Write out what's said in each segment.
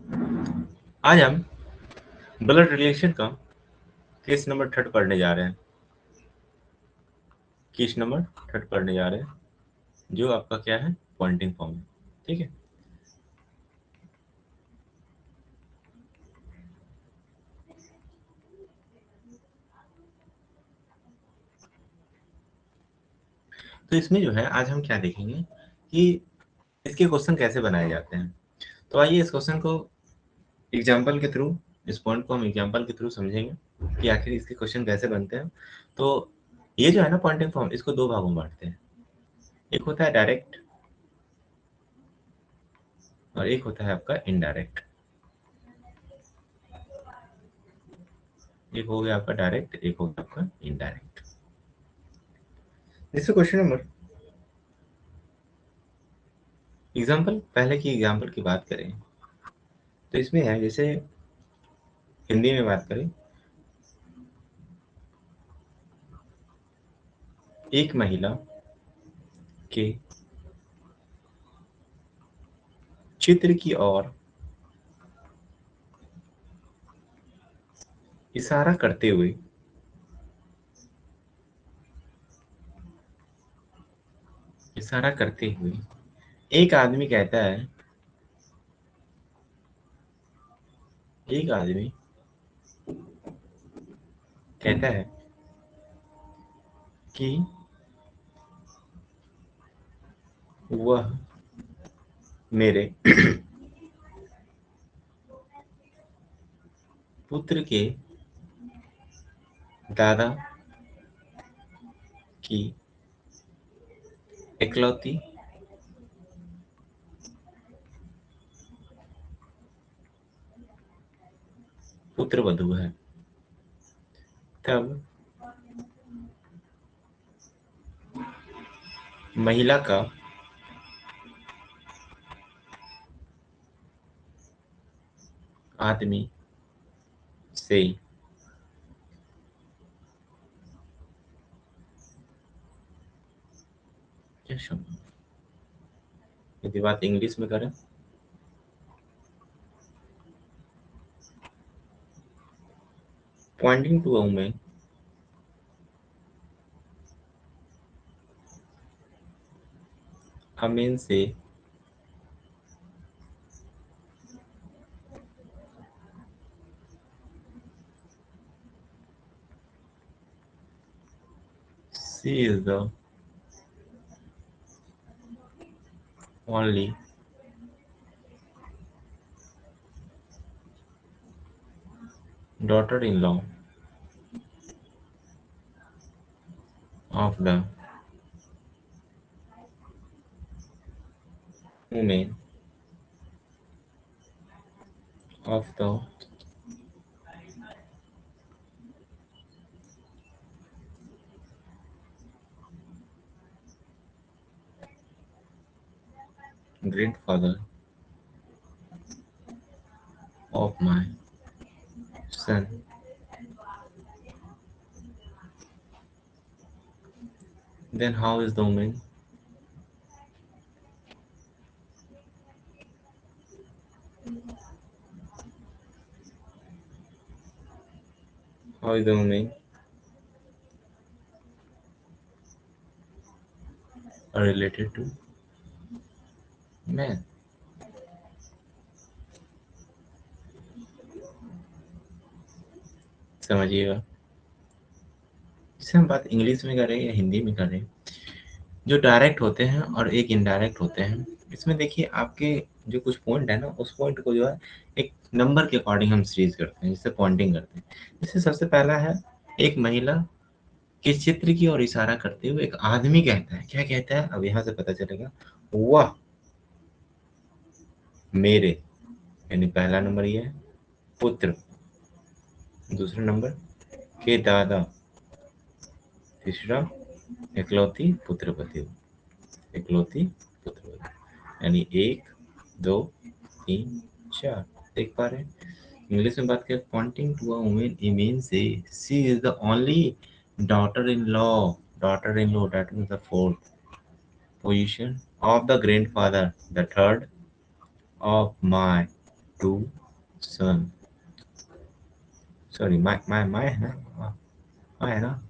आज हम blood relation का केस नंबर 3 पढ़ने जा रहे हैं। केस नंबर 3 पढ़ने जा रहे हैं, जो आपका क्या है, पॉइंटिंग फॉर्म है। ठीक है, तो इसमें जो है आज हम क्या देखेंगे कि इसके क्वेश्चन कैसे बनाए जाते हैं। तो आइए इस क्वेश्चन को एग्जाम्पल के थ्रू, इस पॉइंट को हम एग्जाम्पल के थ्रू समझेंगे कि आखिर इसके क्वेश्चन कैसे बनते हैं। तो ये जो है ना पॉइंटिंग फॉर्म, इसको दो भागों में बांटते हैं। एक होता है डायरेक्ट और एक होता है आपका इनडायरेक्ट। एक हो गया आपका डायरेक्ट, एक हो गया आपका इनडायरेक्ट। जैसे क्वेश्चन नंबर एग्जाम्पल, पहले की एग्जाम्पल की बात करें तो इसमें है, जैसे हिंदी में बात करें, एक महिला के चित्र की ओर इशारा करते हुए एक आदमी कहता है, एक आदमी कहता है कि वह मेरे पुत्र के दादा की इकलौती पुत्र वधू है। तब महिला का आदमी से क्या शब्द, यदि बात इंग्लिश में करें, पॉइंटिंग टू अ वुमेन अमेन से she is the only daughter in law of the woman of the grandfather of my son. Then how is the woman? How is the woman related to man? समझिएगा, इसे हम बात English में कर रहे हैं या हिंदी में कर रहे हैं। जो डायरेक्ट होते हैं और एक इनडायरेक्ट होते हैं, इसमें देखिए आपके जो कुछ पॉइंट है ना, उस पॉइंट को जो है एक नंबर के अकॉर्डिंग हम सीरीज करते हैं, जिससे पॉइंटिंग करते हैं। जैसे सबसे पहला है, एक महिला के चित्र की ओर इशारा करते हुए एक आदमी कहता है, क्या कहता है, अब यहाँ से पता चलेगा, वह मेरे, यानी पहला नंबर ये है, पुत्र, दूसरा नंबर के दादा, तीसरा इकलौती पुत्रवती, इकलौती पुत्रवती, यानी एक, दो, तीन, चार। देख पा रहे हैं, इंग्लिश में बात करें, pointing to a woman, it means she is the only daughter in law, that means the fourth position of the grandfather, the third of my two son, sorry my my my है ना, my है ना,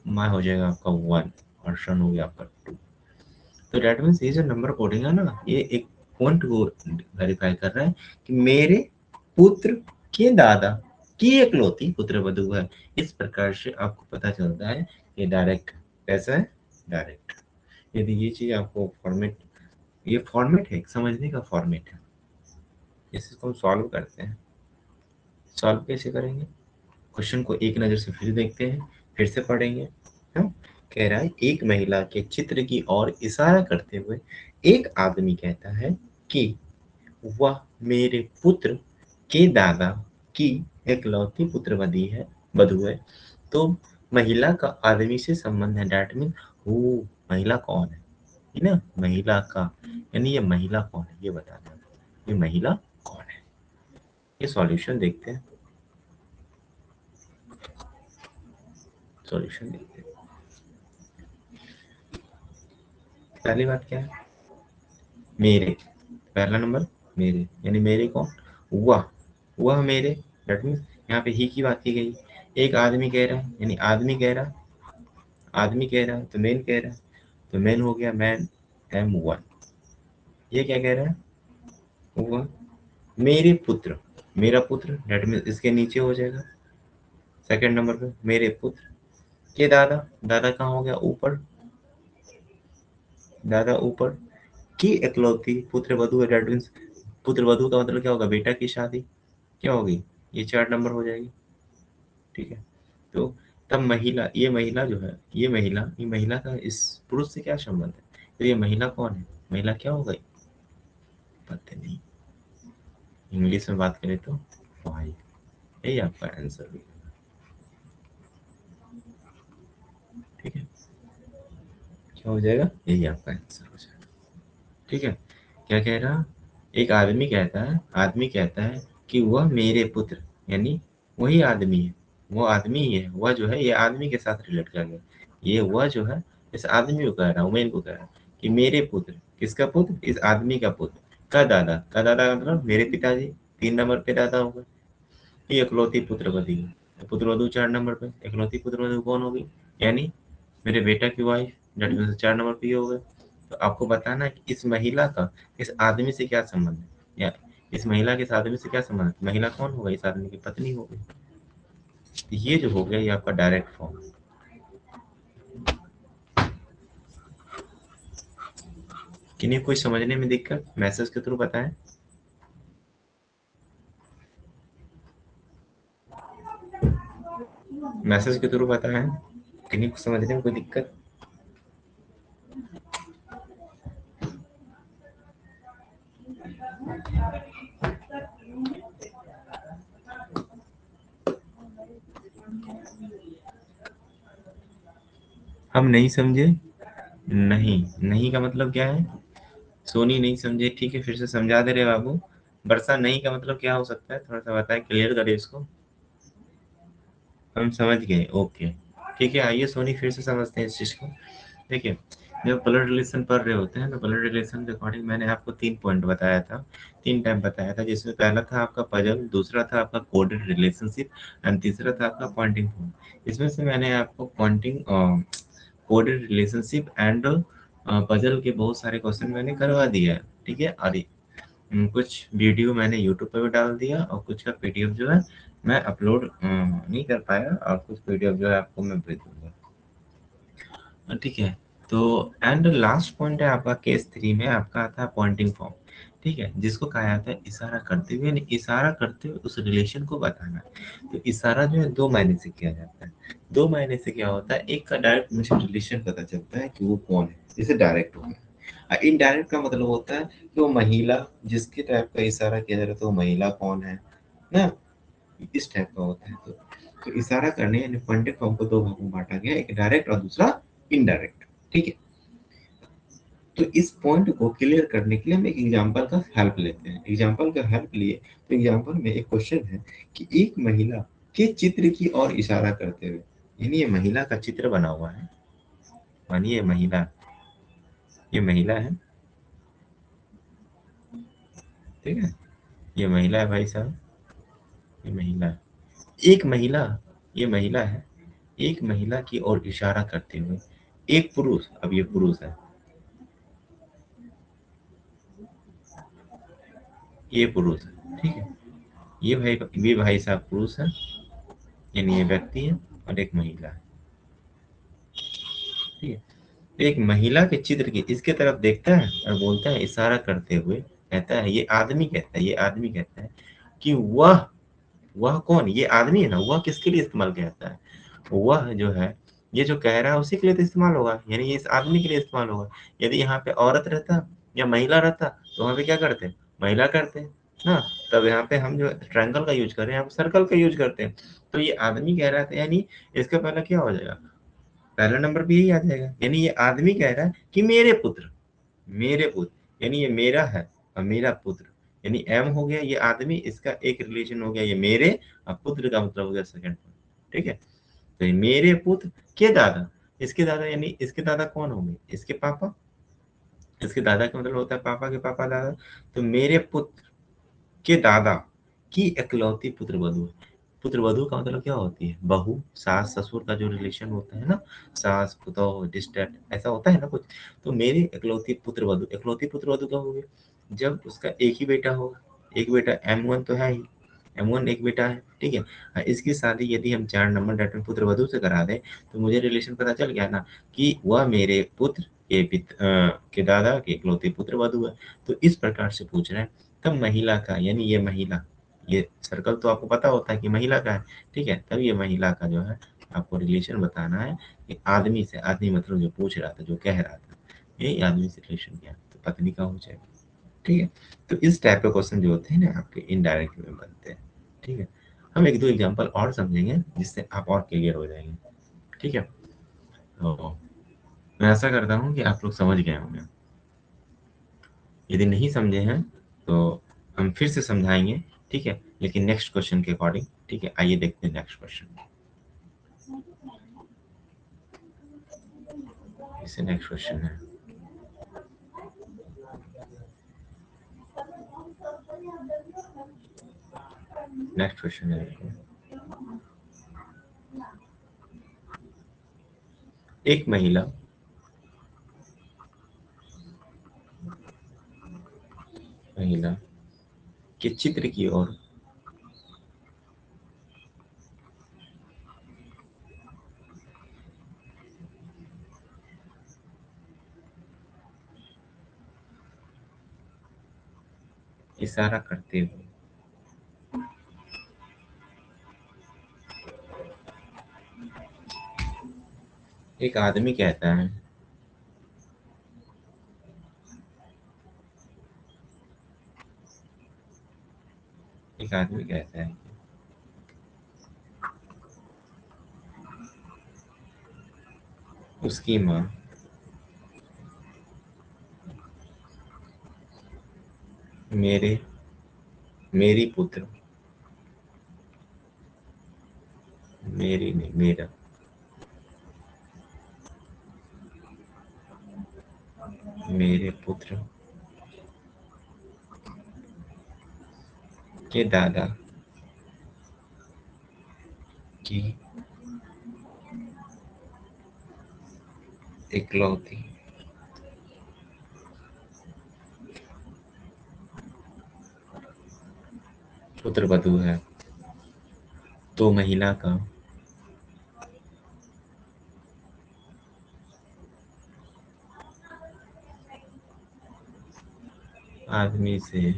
my हो जाएगा आपका 1 और सन हो गया आपका 2। तो दैट मीन्स ये जो नंबर कोडिंग है ना, ये एक पॉइंट को वेरीफाई कर रहा है कि मेरे पुत्र के दादा की एकलौती पुत्र वधु है। इस प्रकार से आपको पता चलता है कि डायरेक्ट कैसा है, डायरेक्ट। यदि ये चीज आपको फॉर्मेट, ये फॉर्मेट है, समझने का फॉर्मेट है। इसको हम सॉल्व करते हैं। सॉल्व कैसे करेंगे, क्वेश्चन को एक नज़र से फिर देखते हैं, फिर से पढ़ेंगे। हाँ, कह रहा है एक महिला के चित्र की ओर इशारा करते हुए एक आदमी कहता है कि वह मेरे पुत्र के दादा की एकलौती पुत्रवधी है, वधु है। तो महिला का आदमी से संबंध है, डैट मीन वो महिला कौन है ना, महिला का, यानी ये महिला कौन है ये बताना है, ये महिला कौन है। ये सॉल्यूशन देखते हैं, सॉल्यूशन देखते हैं। पहली बात क्या है, मेरे, पहला नंबर मेरे, यानी मेरे कौन, वह मेरे, दैट मीन्स यहाँ पे ही की बात की गई। एक आदमी कह रहा है, यानी आदमी कह रहा, आदमी कह रहा है तो मैन कह रहा है, तो मैन हो गया मैन एम 1। ये क्या कह रहा है, वह मेरे पुत्र, मेरा पुत्र, दैट मीन्स इसके नीचे हो जाएगा सेकंड नंबर पे, मेरे पुत्र के दादा, दादा कहाँ हो गया ऊपर, दादा ऊपर, की इकलौती पुत्र वधु है, दैट मीन्स पुत्र वधु का मतलब क्या होगा, बेटा की शादी क्या होगी, ये 4 नंबर हो जाएगी। ठीक है, तो तब महिला, ये महिला जो है, ये महिला का इस पुरुष से क्या संबंध है, तो ये महिला कौन है, महिला क्या हो गई, पता नहीं, इंग्लिश में बात करें तो वाई, यही आपका आंसर भी। ठीक है, क्या हो जाएगा, यही आपका आंसर हो जाएगा। ठीक है, क्या कह रहा, एक आदमी कहता है, आदमी कहता है कि वह मेरे पुत्र, यानी वही आदमी है, वो आदमी ही है, वह जो है ये आदमी के साथ रिलेट कर गया, ये वह जो है इस आदमी को कह रहा है, उमेन को कह रहा है कि मेरे पुत्र, किसका पुत्र, इस आदमी का पुत्र का दादा, का दादा मतलब मेरे पिताजी, 3 नंबर पे दादा होगा, ये इकलौती पुत्रवधू है, पुत्रवधू 4 नंबर पे, इकलौती पुत्रवधू कौन होगी, यानी मेरे बेटा की वाइफ, डेट मीन्स 4 नंबर पे ये हो गए। तो आपको बताना है कि इस महिला का इस आदमी से क्या संबंध है, या इस महिला के इस आदमी से क्या संबंध है, महिला कौन होगा, इस आदमी की पत्नी हो गई। ये जो हो गया ये आपका डायरेक्ट फॉर्म। किन्हीं कोई समझने में दिक्कत, मैसेज के थ्रू बताएं, मैसेज के थ्रू बताएं, किन्हीं को समझने में कोई दिक्कत। हम नहीं समझे, नहीं, नहीं का मतलब क्या है, सोनी नहीं समझे, ठीक है फिर से समझा दे रहे बाबू। वर्षा नहीं का मतलब क्या हो सकता है, थोड़ा सा बताएं, क्लियर करिए इसको। हम समझ गए, ओके। ठीक है, आइए सोनी फिर से समझते हैं इस चीज को। देखिए, जब ब्लड रिलेशन पढ़ रहे होते हैं तो ब्लड रिलेशन के अकॉर्डिंग मैंने आपको 3 पॉइंट बताया था, 3 टाइप बताया था, जिसमें पहला था आपका पजल, दूसरा था आपका कोडेड रिलेशनशिप एंड तीसरा था आपका पॉइंटिंग फॉर्म। इसमें से मैंने आपको pointing, coded relationship and puzzle के बहुत सारे क्वेश्चन मैंने करवा दिया है। ठीक है, और कुछ वीडियो मैंने यूट्यूब पे भी डाल दिया और कुछ का पीडीएफ जो है मैं अपलोड नहीं कर पाया, और कुछ पीडीएफ जो है आपको मैं भेज दूंगा। ठीक है, तो एंड लास्ट पॉइंट है आपका केस 3 में आपका आता है पॉइंटिंग फॉर्म। ठीक है, जिसको कहा जाता है इशारा करते हुए, यानी इशारा करते हुए उस रिलेशन को बताना। तो इशारा जो है 2 मायने से किया जाता है। 2 मायने से क्या होता है, एक का डायरेक्ट मुझे रिलेशन पता चलता है कि वो कौन है, जैसे डायरेक्ट हो गया। इनडायरेक्ट का मतलब होता है कि वो महिला, जिसके टाइप का इशारा किया जा रहा है तो वो महिला कौन है ना, इस टाइप का होता है। तो इशारा करने यानी पॉइंटेड फॉर्म को 2 भागों में बांटा गया, एक डायरेक्ट और दूसरा इनडायरेक्ट। ठीक है, तो इस पॉइंट को क्लियर करने के लिए हम एक एग्जांपल का हेल्प लेते हैं। एग्जांपल का हेल्प लिए तो एग्जांपल में एक क्वेश्चन है कि एक महिला के चित्र की ओर इशारा करते हुए, यानी ये महिला का चित्र बना हुआ है, मानिए महिला, ये महिला है, ठीक है, ये महिला है भाई साहब, ये महिला है। एक महिला, ये महिला है, एक महिला की ओर इशारा करते हुए एक पुरुष, अब ये पुरुष है, ये पुरुष है, ठीक है। ये भाई साहब पुरुष है, यानी ये व्यक्ति है, और एक महिला है, ठीक है। तो एक महिला के चित्र की इसके तरफ देखता है और बोलता है इशारा करते हुए, कहता है, ये आदमी कहता है, ये आदमी कहता है कि वह कौन, ये आदमी है ना, वह किसके लिए इस्तेमाल कहता है, वह जो है, ये जो कह रहा है उसी के लिए तो इस्तेमाल होगा, यानी ये इस आदमी के लिए इस्तेमाल होगा। यदि यहाँ पे औरत रहता या महिला रहता तो वहाँ पे क्या करते, महिला करते ना। तब यहाँ पे हम जो ट्रायंगल का यूज कर रहे हैं, हम सर्कल का यूज करते हैं। तो ये आदमी कह रहा था, यानी इसका पहला क्या हो जाएगा, पहला नंबर पे यही आ जाएगा, यानी ये आदमी कह रहा है कि मेरे पुत्र, मेरे पुत्र, यानी ये मेरा है और मेरा पुत्र, यानी एम हो गया, ये आदमी, इसका एक रिलेशन हो गया ये मेरे, और पुत्र का मतलब हो गया सेकंड पुत्र, ठीक है। तो ये मेरे पुत्र के दादा, इसके दादा, यानी इसके दादा कौन होंगे, इसके पापा, इसके दादा का मतलब होता है पापा के पापा, दादा। तो मेरे पुत्र के दादा की इकलौती पुत्र वधु। पुत्र वधु का मतलब क्या होती है, बहू, सास ससुर का जो रिलेशन होता है ना, सास पुतौह डिस्टेंट ऐसा होता है ना कुछ। तो मेरे इकलौती पुत्र वधु, इकलौती पुत्र वधु कब होगी, जब उसका एक ही बेटा होगा, एक बेटा M1 तो है ही, M1 एक बेटा है, ठीक है। इसकी शादी यदि हम 4 नंबर डेट में पुत्र वधु से करा दें तो मुझे रिलेशन पता चल गया ना कि वह मेरे पुत्र के दादा के इकलौती पुत्र वधु है। तो इस प्रकार से पूछ रहे हैं। तब महिला का, यानी ये महिला, ये सर्कल तो आपको पता होता है कि महिला का है, ठीक है। तब ये महिला का जो है आपको रिलेशन बताना है कि आदमी से, आदमी मतलब जो पूछ रहा था, जो कह रहा था, ये आदमी से रिलेशन किया तो पत्नी का हो जाएगा, ठीक है। तो इस टाइप के क्वेश्चन जो होते हैं ना आपके इनडायरेक्ट में बनते हैं, ठीक है। हम एक दो एग्जांपल और समझेंगे जिससे आप और क्लियर हो जाएंगे, ठीक है। तो मैं ऐसा करता हूँ कि आप लोग समझ गए होंगे। यदि नहीं समझे हैं तो हम फिर से समझाएंगे, ठीक है, लेकिन नेक्स्ट क्वेश्चन के अकॉर्डिंग, ठीक है। आइए देखते हैं नेक्स्ट क्वेश्चन। इससे नेक्स्ट क्वेश्चन है, नेक्स्ट क्वेश्चन है, एक महिला महिला के चित्र की ओर इशारा करते हुए एक आदमी कहता है, एक आदमी कहता है उसकी माँ मेरे मेरी पुत्र, मेरी नहीं, मेरा, मेरे पुत्र के दादा की इकलौती पुत्र वधु है। तो महिला का आदमी से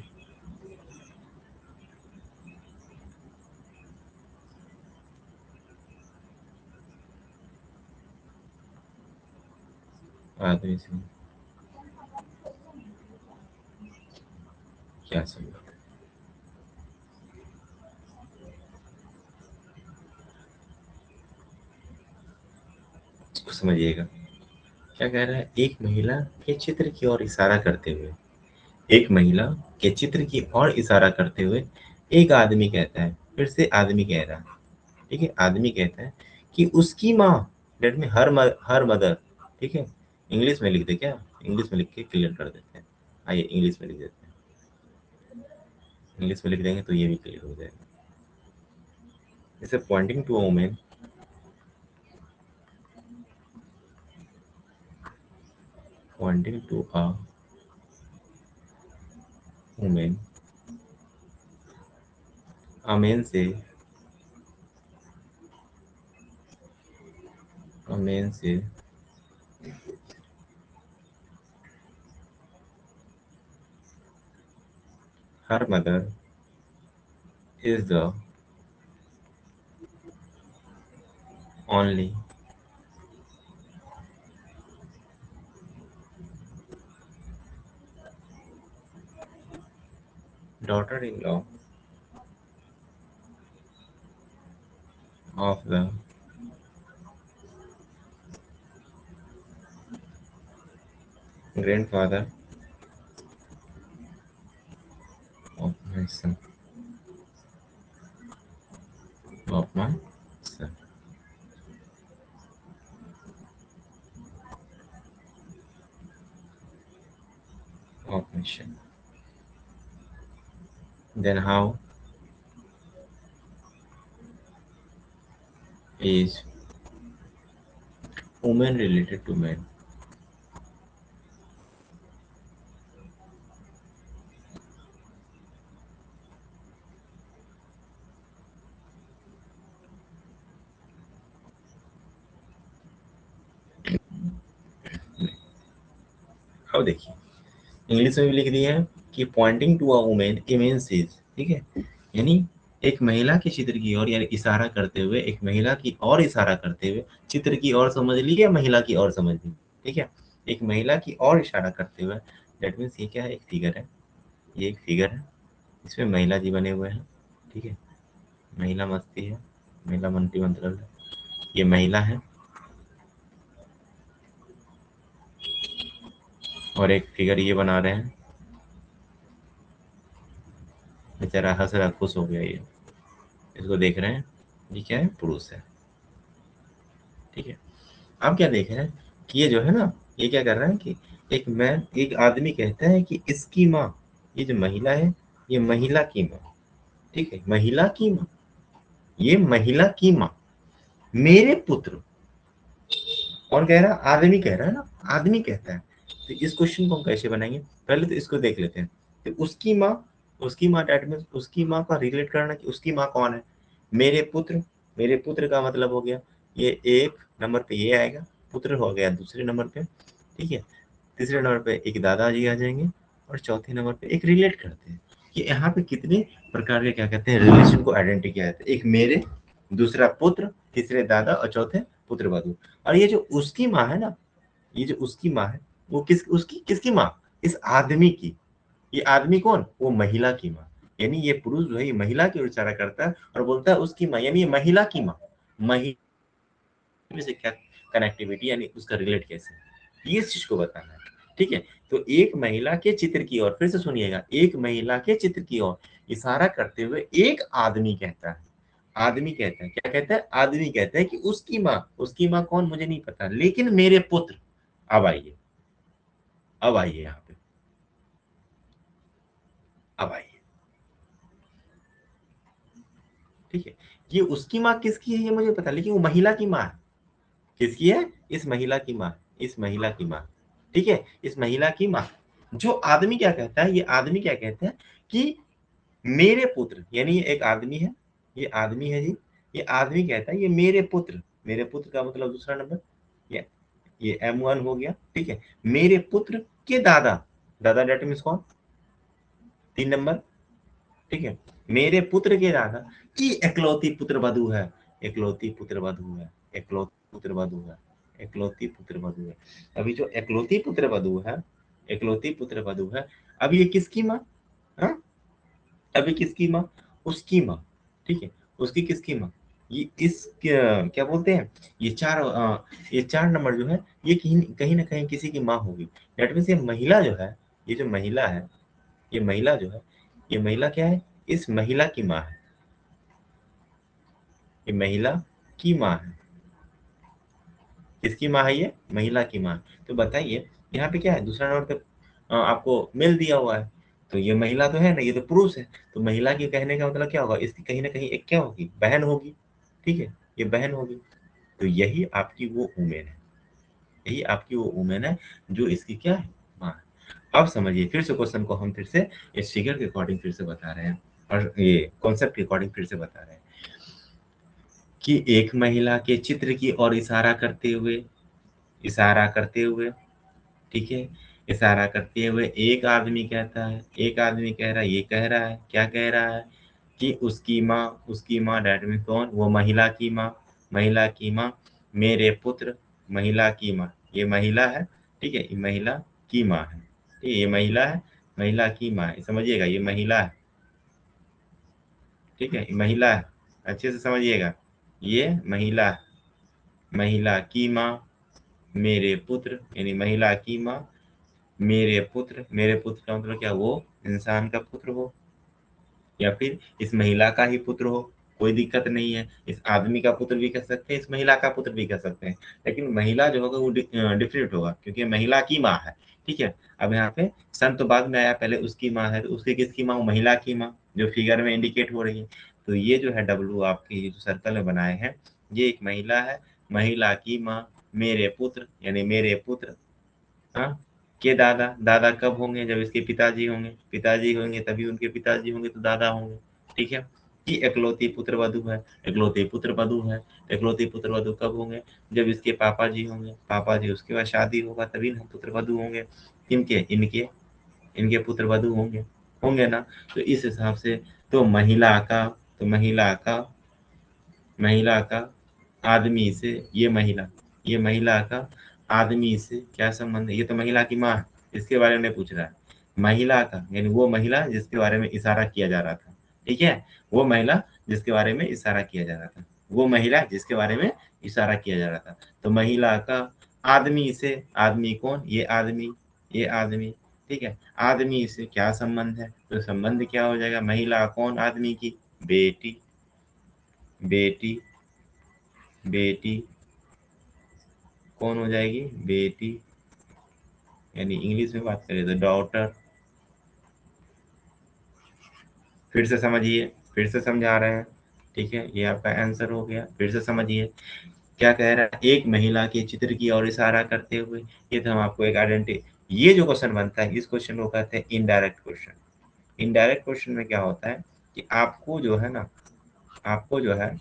आदमी से क्या संबंध, इसको समझिएगा। क्या कह रहा है, एक महिला के चित्र की ओर इशारा करते हुए, एक महिला के चित्र की ओर इशारा करते हुए एक आदमी कहता है, फिर से आदमी कह रहा है, ठीक है। आदमी कहता है कि उसकी माँ, डेट में हर मदर, ठीक है। इंग्लिश में लिख दे क्या, इंग्लिश में लिख के क्लियर कर देते हैं। आइए इंग्लिश में लिख देते हैं। इंग्लिश में लिख देंगे तो ये भी क्लियर हो जाएगा। जैसे pointing to a women, pointing to a women, अमेन से, अमेन से her mother is the only daughter in law of the grandfather of my son, of my son. Of my son. Then how is woman related to man? अब देखिए English में भी लिख दिया है कि पॉइंटिंग टू अ वुमेन इमेंस इज, ठीक है, यानी एक महिला के चित्र की ओर यानी इशारा करते हुए, एक महिला की ओर इशारा करते हुए, चित्र की ओर समझ लीजिए या महिला की ओर समझ लीजिए, ठीक है, एक महिला की ओर इशारा करते हुए, दैट मीन्स ये क्या है, एक फिगर है, ये एक फिगर है, इसमें महिला जी बने हुए हैं, ठीक है, महिला मस्ती है, महिला मंत्री मंत्रल है, ये महिला है और एक फिगर ये बना रहे हैं, बेचारा हंस रहा, खुश हो गया ये, इसको देख रहे हैं, ये क्या है, पुरुष है, ठीक है। आप क्या देख रहे हैं कि ये जो है ना, ये क्या कर रहा है कि एक आदमी कहता है कि इसकी माँ, ये जो महिला है, ये महिला की माँ, ठीक है, महिला की माँ, ये महिला की माँ मेरे पुत्र, कौन कह रहा है, आदमी कह रहा है ना, आदमी कहता है, तो इस क्वेश्चन को हम कैसे बनाएंगे, पहले तो इसको देख लेते हैं, तो उसकी माँ डैट मीन्स उसकी माँ का रिलेट करना कि उसकी माँ कौन है, मेरे पुत्र, मेरे पुत्र का मतलब हो गया, ये एक नंबर पे ये आएगा, पुत्र हो गया दूसरे नंबर पे, ठीक है, तीसरे नंबर पे एक दादाजी आ जाएंगे और चौथे नंबर पे एक रिलेट करते हैं कि यहाँ पे कितने प्रकार के क्या कहते हैं रिलेशन को आइडेंटिटी किया जाता है, एक मेरे, दूसरा पुत्र, तीसरे दादा और चौथे पुत्र वधु। और ये जो उसकी माँ है ना, ये जो उसकी माँ है, वो किसकी माँ, इस आदमी की, ये आदमी कौन, वो महिला की माँ, यानी ये पुरुष जो है ये महिला की ओर इशारा करता है और बोलता है उसकी माँ, यानी ये महिला की माँ, महिला से क्या कनेक्टिविटी यानी उसका रिलेट कैसे, ये इस चीज को बताना है, ठीक है। तो एक महिला के चित्र की ओर, फिर से सुनिएगा, एक महिला के चित्र की ओर इशारा करते हुए एक आदमी कहता है, आदमी कहता है, क्या कहता है, आदमी कहता है कि उसकी माँ कौन मुझे नहीं पता, लेकिन मेरे पुत्र, अब आइए, अब आइए यहाँ पे, अब आइए, ठीक है, ये उसकी माँ किसकी है ये मुझे पता, लेकिन वो महिला की माँ है, किसकी है, इस महिला की माँ, इस महिला की माँ, ठीक है, इस महिला की माँ। जो आदमी क्या कहता है, ये आदमी क्या कहता है कि मेरे पुत्र, यानी ये एक आदमी है, ये आदमी है जी, ये आदमी कहता है ये मेरे पुत्र, मेरे पुत्र का मतलब दूसरा नंबर, ये M1 हो गया, ठीक है, मेरे पुत्र के दादा, दादा डेट मीन्स कौन, 3 नंबर, ठीक है, मेरे पुत्र के दादा की इकलौती पुत्र वधु है, इकलौती पुत्र वधु है, इकलौती पुत्र वधु है, इकलौती पुत्र वधु है। अभी जो इकलौती पुत्र वधु है, इकलौती पुत्र वधु है, अब ये किसकी माँ, हाँ, अभी किसकी माँ, उसकी माँ, ठीक है, उसकी किसकी माँ, ये इस क्या बोलते हैं, ये 4 नंबर जो है, ये कहीं कहीं ना कहीं किसी की माँ होगी, डेट मीन्स ये महिला जो है, ये जो महिला है, ये महिला जो है, ये महिला क्या है, इस महिला की माँ है, ये महिला की माँ है, किसकी माँ है, ये महिला की माँ। तो बताइए यहाँ पे क्या है, दूसरा नंबर पे आपको मेल दिया हुआ है, तो ये महिला तो है ना, ये तो पुरुष है। तो महिला की कहने का मतलब क्या होगा, इसकी कहीं ना कहीं एक क्या होगी, बहन होगी। ठीक है, ये बहन होगी। तो यही आपकी वो वुमेन है, यही आपकी वो वुमेन है जो इसकी क्या है, माँ है। अब समझिए फिर से क्वेश्चन को हम फिर से इस फिगर के अकॉर्डिंग फिर से बता रहे हैं, और ये कॉन्सेप्ट के अकॉर्डिंग फिर से बता रहे हैं कि एक महिला के चित्र की ओर इशारा करते हुए, ठीक है, इशारा करते हुए एक आदमी कहता है, एक आदमी कह रहा है, ये कह रहा है, क्या कह रहा है कि उसकी माँ डैट में कौन, वो महिला की माँ, महिला की माँ, मेरे पुत्र, महिला की माँ, ये महिला है, ठीक है, ये महिला की माँ है, ठीक है, ये महिला है, महिला की माँ है, समझिएगा ये महिला है, ठीक है, ये महिला है, अच्छे से समझिएगा, ये महिला है, महिला की माँ, मेरे पुत्र, यानी महिला की माँ, मेरे पुत्र का मतलब क्या, वो इंसान का पुत्र हो या फिर इस महिला का ही पुत्र हो, कोई दिक्कत नहीं है। इस आदमी का पुत्र भी कह सकते हैं, इस महिला का पुत्र भी कह सकते हैं, लेकिन महिला जो होगा वो डिफरेंट होगा, क्योंकि महिला की माँ है। ठीक है, अब यहाँ पे सन तो बाद में आया, पहले उसकी माँ है, तो उसकी किसकी माँ, महिला की माँ, जो फिगर में इंडिकेट हो रही है। तो ये जो है डब्लू आपके ये जो सर्कल में बनाए हैं, ये एक महिला है, महिला की माँ, मेरे पुत्र, यानी मेरे पुत्र, हाँ, के दादा, दादा कब होंगे, जब इसके पिताजी होंगे, पिताजी होंगे तभी उनके पिताजी होंगे, तो दादा होंगे। ठीक है, कि इकलौती पुत्र वधु है, इकलौती पुत्र वधु है, इकलौती पुत्र वधु कब होंगे, जब इसके पापा जी होंगे, पापा जी उसके बाद शादी होगा तभी ना पुत्र वधु होंगे, इनके इनके इनके पुत्र वधु होंगे, होंगे ना। तो इस हिसाब से तो तो महिला का आदमी से, ये महिला का आदमी से क्या संबंध है, ये तो महिला की माँ है, इसके बारे में पूछ रहा है, महिला का यानी वो महिला जिसके बारे में इशारा किया जा रहा था। ठीक है, वो महिला जिसके बारे में इशारा किया जा रहा था, वो महिला जिसके बारे में इशारा किया जा रहा था। तो महिला का आदमी से, आदमी कौन, ये आदमी, ठीक है, आदमी से क्या संबंध है, तो संबंध क्या हो जाएगा, महिला कौन, आदमी की बेटी, बेटी, बेटी कौन हो जाएगी, बेटी, यानी इंग्लिश में बात करें तो डॉटर। फिर से समझिए, फिर से समझा रहे हैं, ठीक है, ये आपका आंसर हो गया। फिर से समझिए क्या कह रहा है, एक महिला के चित्र की ओर इशारा करते हुए, ये तो हम आपको एक आइडेंटिटी, ये जो क्वेश्चन बनता है इस क्वेश्चन को कहते हैं इनडायरेक्ट क्वेश्चन। इनडायरेक्ट क्वेश्चन में क्या होता है कि आपको जो है ना, आपको जो है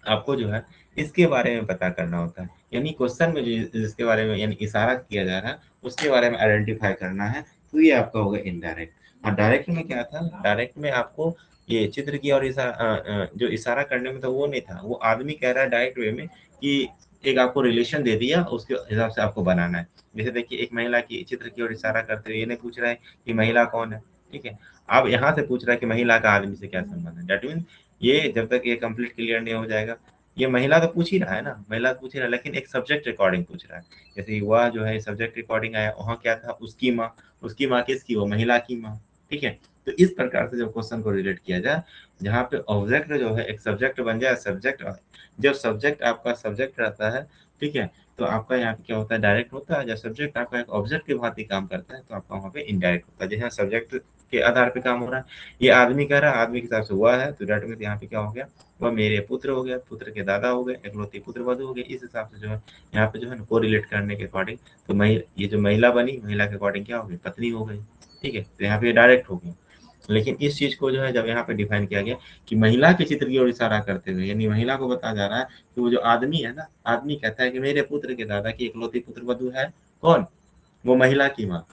आपको जो है इसके बारे में पता करना होता है, यानी क्वेश्चन में जो जिसके बारे में यानी इशारा किया जा रहा है उसके बारे में आइडेंटिफाई करना है, तो ये आपका होगा इनडायरेक्ट। और डायरेक्ट में क्या था, डायरेक्ट में आपको ये चित्र की और जो इशारा करने में था वो नहीं था, वो आदमी कह रहा है डायरेक्ट वे में कि एक आपको रिलेशन दे दिया, उसके हिसाब से आपको बनाना है। जैसे देखिए एक महिला की चित्र की ओर इशारा करते हुए ये नहीं पूछ रहा है कि महिला कौन है, ठीक है, अब यहाँ से पूछ रहा है कि महिला का आदमी से क्या संबंध है। दैट मीन ये जब तक ये कंप्लीट क्लियर नहीं हो जाएगा, ये महिला तो पूछ ही रहा है ना, महिला तो पूछ ही रहा है, लेकिन एक सब्जेक्ट रिकॉर्डिंग पूछ रहा है। जैसे वह जो है सब्जेक्ट रिकॉर्डिंग आया, वहाँ क्या था, उसकी माँ किसकी, वो महिला की माँ। ठीक है, तो इस प्रकार से जब क्वेश्चन को रिलेट किया जाए, जहाँ पे ऑब्जेक्ट जो है एक सब्जेक्ट बन जाए, सब्जेक्ट, जब सब्जेक्ट आपका सब्जेक्ट रहता है, ठीक है, तो आपका यहाँ पे क्या होता है, डायरेक्ट होता है। जब सब्जेक्ट आपका एक ऑब्जेक्ट के भांति काम करता है तो आपका वहाँ पे इनडायरेक्ट होता है। जैसे सब्जेक्ट के आधार पे काम हो रहा है, ये आदमी कह रहा है, आदमी के हिसाब से हुआ है, तो डेट में यहाँ पे क्या हो गया, वह मेरे पुत्र हो गया, पुत्र के दादा हो गए, इकलौती पुत्र वधु हो गए। इस हिसाब से जो है यहाँ पे जो है ना को रिलेट करने के अकॉर्डिंग, तो ये जो महिला बनी, महिला के अकॉर्डिंग क्या हो गई, पत्नी हो गई। ठीक है, तो यहाँ पे डायरेक्ट हो गया। लेकिन इस चीज को जो है जब यहाँ पे डिफाइन किया गया कि महिला के चित्र की ओर इशारा करते हुए, यानी महिला को बताया जा रहा है कि वो जो आदमी है ना, आदमी कहता है कि मेरे पुत्र के दादा की इकलौती पुत्र वधु है कौन, वो महिला की माँ,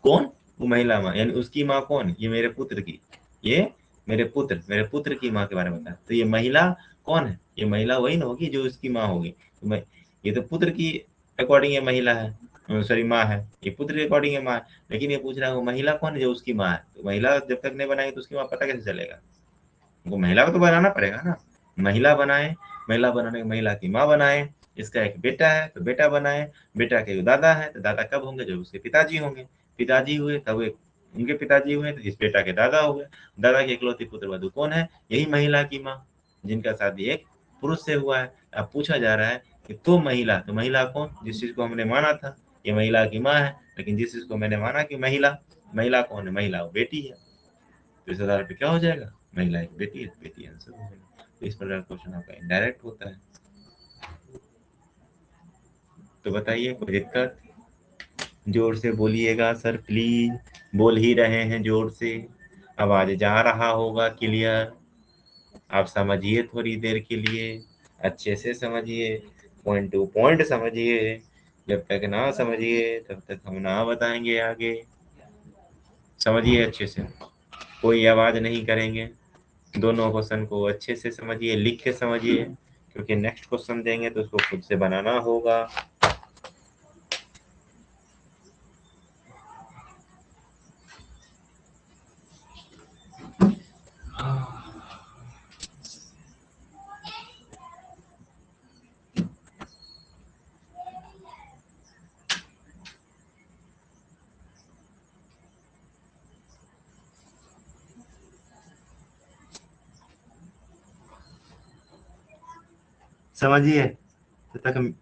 कौन, वो महिला माँ, यानी उसकी माँ कौन, ये मेरे पुत्र की, ये मेरे पुत्र की माँ के बारे में बताया। तो ये महिला कौन है, ये महिला वही ना होगी जो उसकी माँ होगी। तो ये तो पुत्र की अकॉर्डिंग ये महिला है, सॉरी माँ है, ये पुत्र के अकॉर्डिंग ये माँ है। लेकिन ये पूछ रहा है वो महिला कौन है जो उसकी माँ है, तो महिला जब तक नहीं बनाएगी तो उसकी माँ पता कैसे चलेगा, वो महिला को तो बनाना पड़ेगा ना। महिला बनाए, महिला बनाने के महिला की माँ बनाए, इसका एक बेटा है तो बेटा बनाए, बेटा के दादा है तो दादा कब होंगे, जब उसके पिताजी होंगे, पिताजी हुए तब एक उनके पिताजी हुए तो इस बेटा के दादा हो गए, दादा के इकलौती पुत्र वधु कौन है, यही महिला की माँ, जिनका शादी एक पुरुष से हुआ है। अब पूछा जा रहा है कि तो महिला कौन, जिस चीज को हमने माना था ये महिला की माँ है, लेकिन जिस चीज को मैंने माना कि महिला, महिला कौन है? महिला वो बेटी है। तो इस आधार पे क्या हो जाएगा? महिला एक बेटी है, बेटी आंसर हो जाएगा। तो इस प्रकार क्वेश्चन आपका इनडायरेक्ट होता है। तो बताइए कोई दिक्कत? जोर से बोलिएगा सर प्लीज। बोल ही रहे हैं जोर से, आवाज जा रहा होगा क्लियर। आप समझिए थोड़ी देर के लिए, अच्छे से समझिए, पॉइंट टू पॉइंट समझिए। जब तक ना समझिए तब तक हम ना बताएंगे आगे। समझिए अच्छे से, कोई आवाज नहीं करेंगे। दोनों क्वेश्चन को अच्छे से समझिए, लिख के समझिए, क्योंकि नेक्स्ट क्वेश्चन देंगे तो उसको खुद से बनाना होगा। समझिए तब तक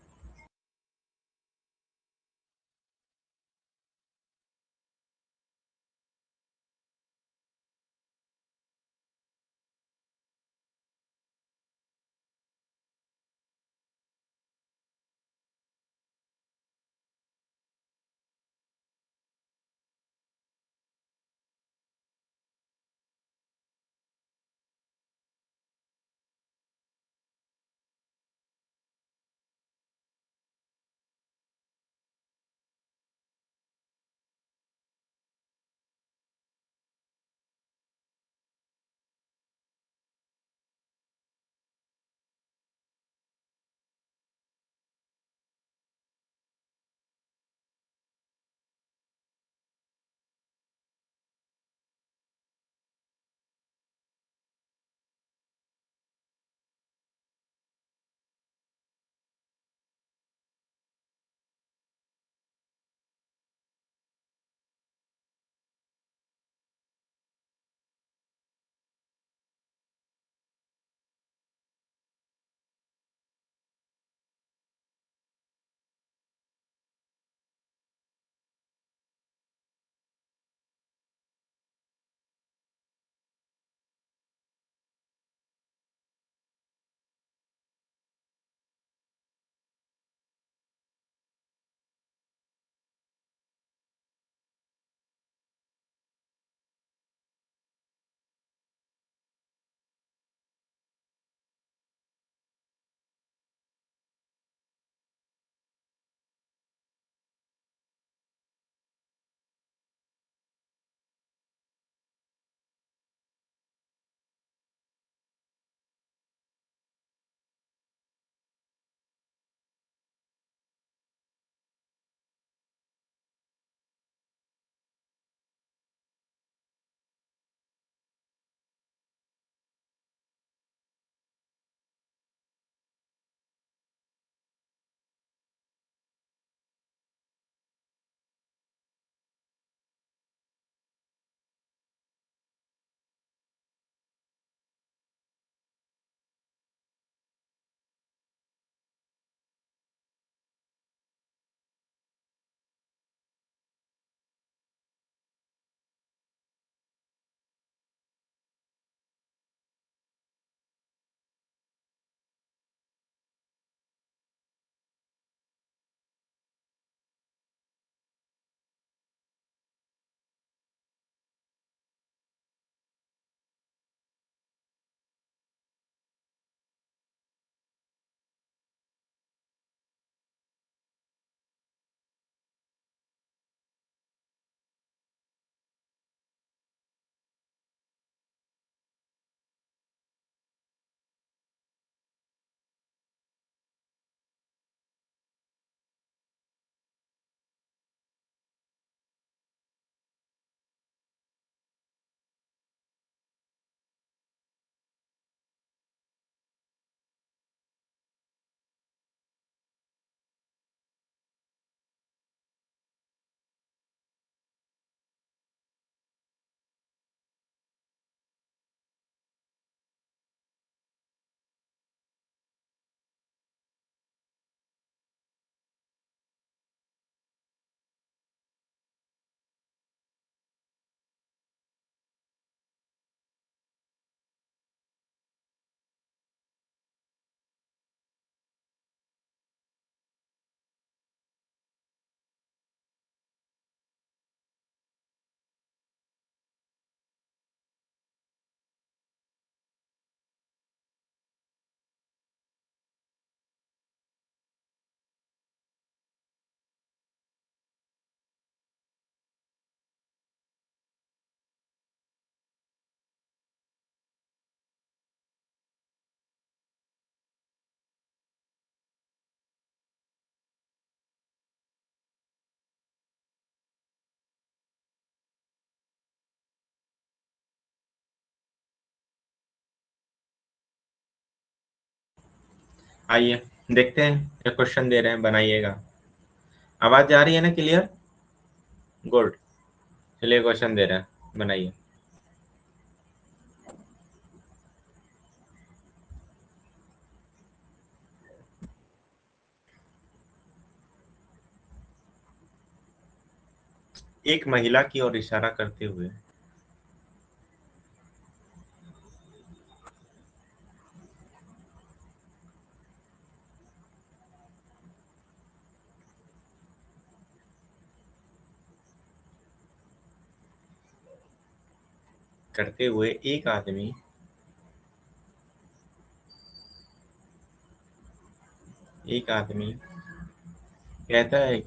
आइए देखते हैं, एक क्वेश्चन दे रहे हैं, बनाइएगा। आवाज जा रही है ना क्लियर? गुड। चलिए क्वेश्चन दे रहे हैं, बनाइए। एक महिला की ओर इशारा करते हुए, एक आदमी कहता है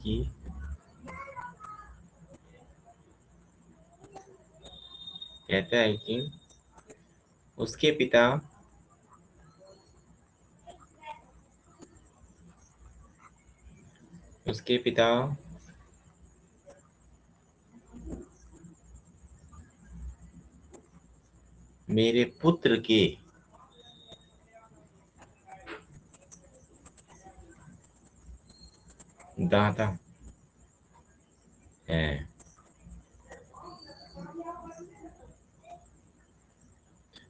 कि उसके पिता उसके पिता मेरे पुत्र के दादा हैं।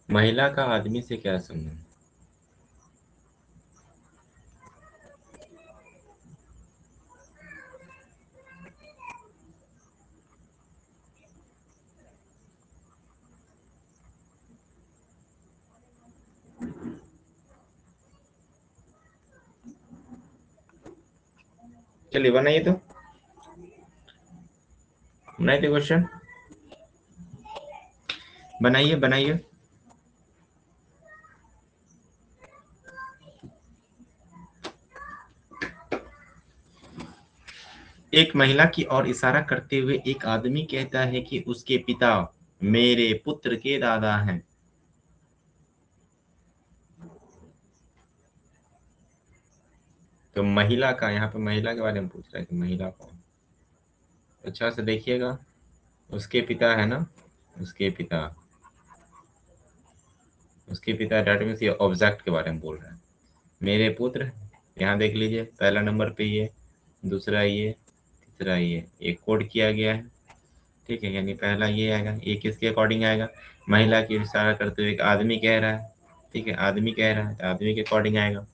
महिला का आदमी से क्या संबंध? चलिए बनाइए तो क्वेश्चन, बनाइए बनाइए। एक महिला की ओर इशारा करते हुए एक आदमी कहता है कि उसके पिता मेरे पुत्र के दादा हैं। तो महिला का, यहाँ पे महिला के बारे में पूछ रहा है कि महिला कौन। अच्छा से देखिएगा, उसके पिता है ना, उसके पिता उसके पिता, डैट मीन्स ये ऑब्जेक्ट के बारे में बोल रहा है। मेरे पुत्र, यहाँ देख लीजिए, पहला नंबर पे ये, दूसरा ये, तीसरा ये कोड किया गया है। ठीक है, यानी पहला ये आएगा, ये किसके अकॉर्डिंग आएगा? महिला की इशारा करते हुए एक आदमी कह रहा है। ठीक है, आदमी कह रहा है तो आदमी के अकॉर्डिंग आएगा।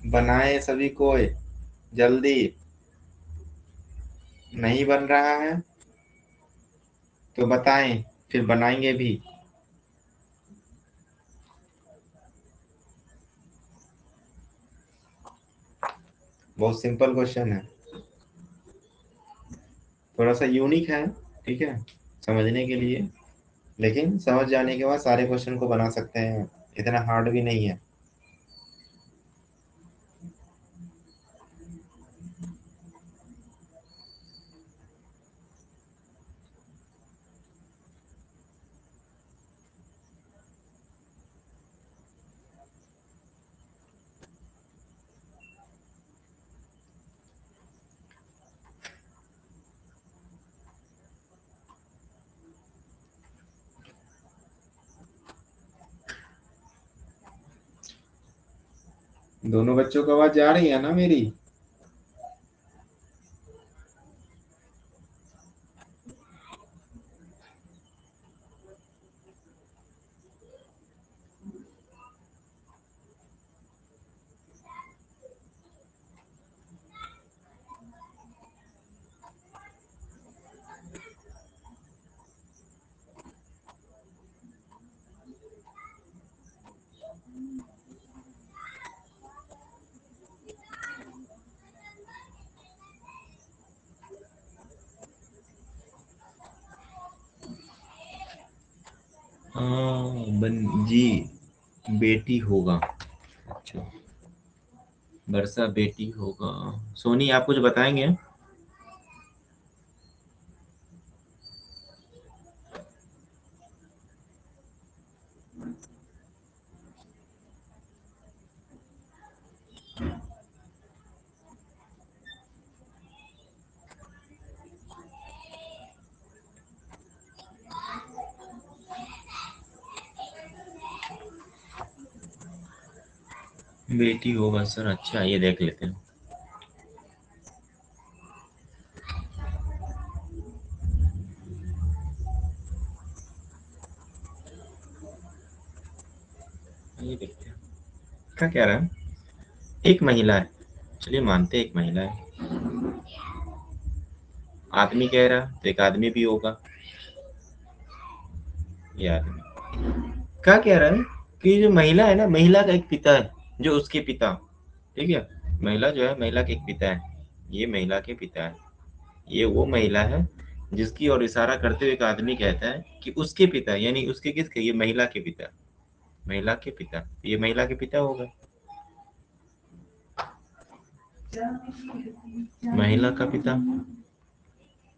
बनाए सभी कोई, जल्दी। नहीं बन रहा है तो बताएं, फिर बनाएंगे भी। बहुत सिंपल क्वेश्चन है, थोड़ा सा यूनिक है। ठीक है, समझने के लिए, लेकिन समझ जाने के बाद सारे क्वेश्चन को बना सकते हैं, इतना हार्ड भी नहीं है। दोनों बच्चों को आवाज जा रही है ना मेरी? हाँ बन जी, बेटी होगा। अच्छा, वर्षा बेटी होगा। सोनी आप कुछ बताएंगे? बेटी होगा सर। अच्छा ये देख लेते हैं। ये देखते हैं क्या कह रहा है। एक महिला है, चलिए मानते हैं एक महिला है। आदमी कह रहा है तो एक आदमी भी होगा। ये आदमी क्या कह रहा है कि जो महिला है ना, महिला का एक पिता है जो उसके पिता, ठीक है। महिला जो है, महिला के एक पिता है। ये महिला के पिता है। ये वो महिला है जिसकी ओर इशारा करते हुए एक आदमी कहता है कि उसके पिता, यानी उसके किसके, ये महिला के पिता। महिला के पिता, ये महिला के पिता होगा। महिला का पिता,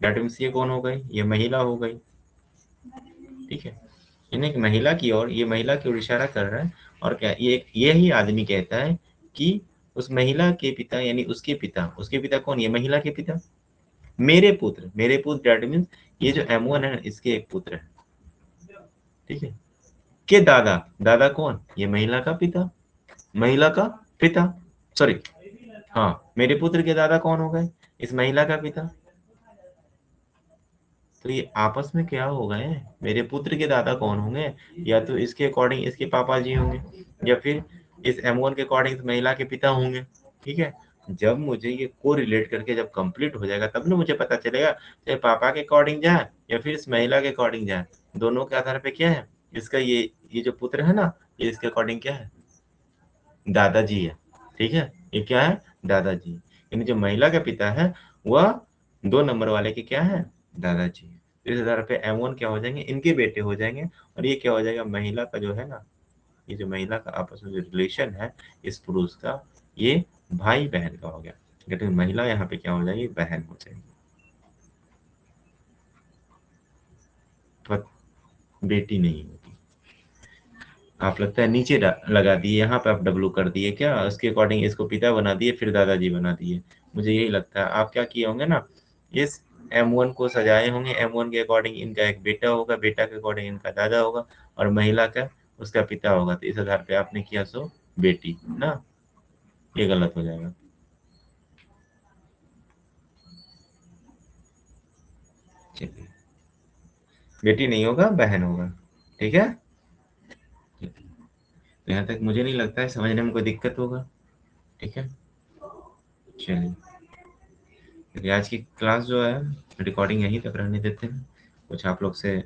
दैट मीन्स ये कौन हो गई, ये महिला हो गई। ठीक है, यानी कि महिला की ओर, ये महिला की ओर इशारा कर रहा है। और क्या ये यही आदमी कहता है कि उस महिला के पिता, यानी उसके पिता, उसके पिता कौन, ये महिला के पिता। मेरे पुत्र, मेरे पुत्र दैट मीन्स ये जो M1 है ना, इसके एक पुत्र है। ठीक है, के दादा, दादा कौन, ये महिला का पिता, महिला का पिता, सॉरी। हाँ, मेरे पुत्र के दादा कौन हो गए, इस महिला का पिता। तो ये आपस में क्या हो गए, मेरे पुत्र के दादा कौन होंगे, या तो इसके अकॉर्डिंग इसके पापा जी होंगे, या फिर इस M1 के अकॉर्डिंग इस महिला के पिता होंगे। ठीक है, जब मुझे ये को रिलेट करके जब कंप्लीट हो जाएगा तब ना मुझे पता चलेगा, चाहे पापा के अकॉर्डिंग जाए या फिर इस महिला के अकॉर्डिंग जाए, दोनों के आधार पे क्या है, इसका ये जो पुत्र है ना, ये इसके अकॉर्डिंग क्या है, दादाजी है। ठीक है, ये क्या है, दादाजी। यानी जो महिला का पिता है वह 2 नंबर वाले के क्या है, दादाजी। तो इस आधार पे M1 क्या हो जाएंगे, इनके बेटे हो जाएंगे। और ये क्या हो जाएगा, महिला का जो है ना, ये जो महिला का आपस में जो रिलेशन है इस पुरुष का, ये भाई बहन का हो गया। लेकिन महिला यहाँ पे क्या हो जाएगी, बहन हो जाएगी। तो बेटी नहीं होगी। आप लगता है नीचे लगा दिए, यहाँ पे आप डब्लू कर दिए क्या, उसके अकॉर्डिंग इसको पिता बना दिए, फिर दादाजी बना दिए। मुझे यही लगता है आप क्या किए होंगे ना, इस M1 को सजाए होंगे, M1 के अकॉर्डिंग इनका एक बेटा होगा, बेटा के अकॉर्डिंग इनका दादा होगा, और महिला का उसका पिता होगा। तो इस आधार पे आपने किया सो बेटी ना, ये गलत हो जाएगा। चलिए, बेटी नहीं होगा, बहन होगा। ठीक है, तो यहाँ तक मुझे नहीं लगता है समझने में कोई दिक्कत होगा। ठीक है, चलिए। देखिए आज की क्लास जो है, रिकॉर्डिंग यहीं तक रहने देते हैं। कुछ आप लोग से